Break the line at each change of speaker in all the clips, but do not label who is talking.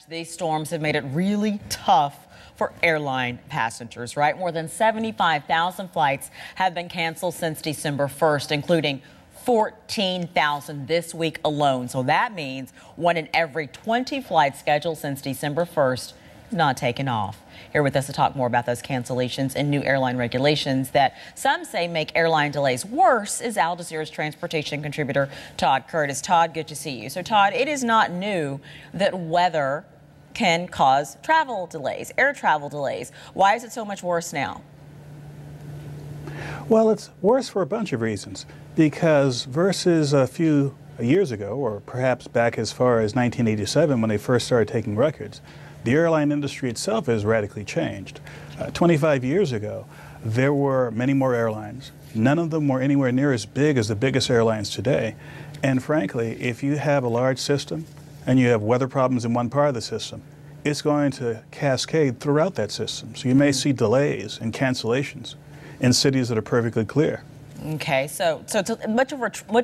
These storms have made it really tough for airline passengers, right? More than 75,000 flights have been canceled since December 1st, including 14,000 this week alone. So that means 1 in every 20 flights scheduled since December 1st not taken off. Here with us to talk more about those cancellations and new airline regulations that some say make airline delays worse is Al Jazeera's transportation contributor Todd Curtis. Todd, good to see you. So Todd, it is not new that weather can cause travel delays, air travel delays. Why is it so much worse now?
Well, it's worse for a bunch of reasons, because versus a few years ago, or perhaps back as far as 1987 when they first started taking records, the airline industry itself has radically changed. 25 years ago, there were many more airlines. None of them were anywhere near as big as the biggest airlines today. And frankly, if you have a large system and you have weather problems in one part of the system, it's going to cascade throughout that system. So you may see delays and cancellations in cities that are perfectly clear.
Okay, so it's much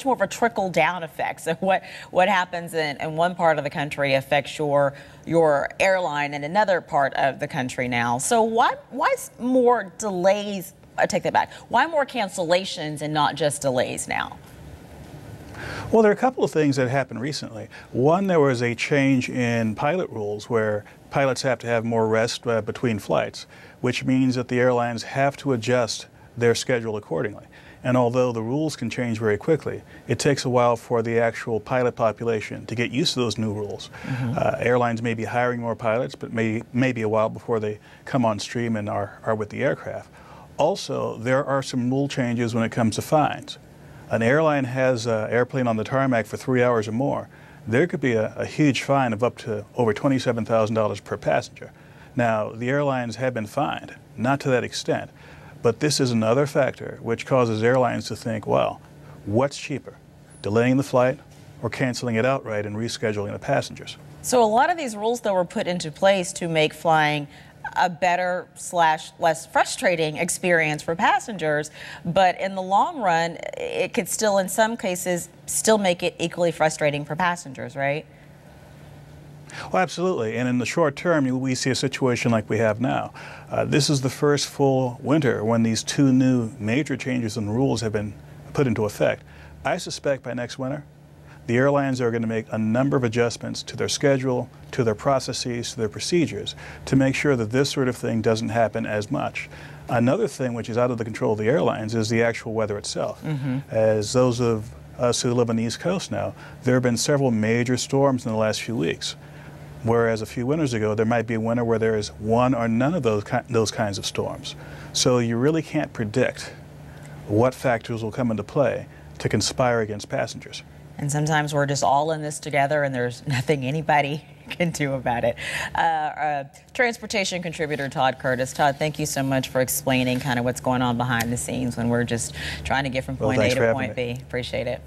more of a trickle-down effect. So what happens in one part of the country affects your airline in another part of the country now. So why more delays? I take that back. Why more cancellations and not just delays now?
Well, there are a couple of things that happened recently. One, there was a change in pilot rules where pilots have to have more rest between flights, which means that the airlines have to adjust their schedule accordingly. And although the rules can change very quickly, it takes a while for the actual pilot population to get used to those new rules. Airlines may be hiring more pilots, but may be a while before they come on stream and are with the aircraft. Also, there are some rule changes when it comes to fines. An airline has an airplane on the tarmac for 3 hours or more, there could be a huge fine of up to over $27,000 per passenger. Now, the airlines have been fined, not to that extent. But this is another factor which causes airlines to think, well, what's cheaper, delaying the flight or canceling it outright and rescheduling the passengers?
So a lot of these rules, though, were put into place to make flying a better / less frustrating experience for passengers. But in the long run, it could still, in some cases, still make it equally frustrating for passengers, right?
Well, absolutely. And in the short term, we see a situation like we have now. This is the first full winter when these two new major changes in rules have been put into effect. I suspect by next winter, the airlines are going to make a number of adjustments to their schedule, to their processes, to their procedures, to make sure that this sort of thing doesn't happen as much. Another thing which is out of the control of the airlines is the actual weather itself. As those of us who live on the East Coast now, there have been several major storms in the last few weeks. Whereas a few winters ago, there might be a winter where there is one or none of those kinds of storms. So you really can't predict what factors will come into play to conspire against passengers.
And sometimes we're just all in this together and there's nothing anybody can do about it. Transportation contributor Todd Curtis. Todd, thank you so much for explaining kind of what's going on behind the scenes when we're just trying to get from point A to point B. Appreciate it.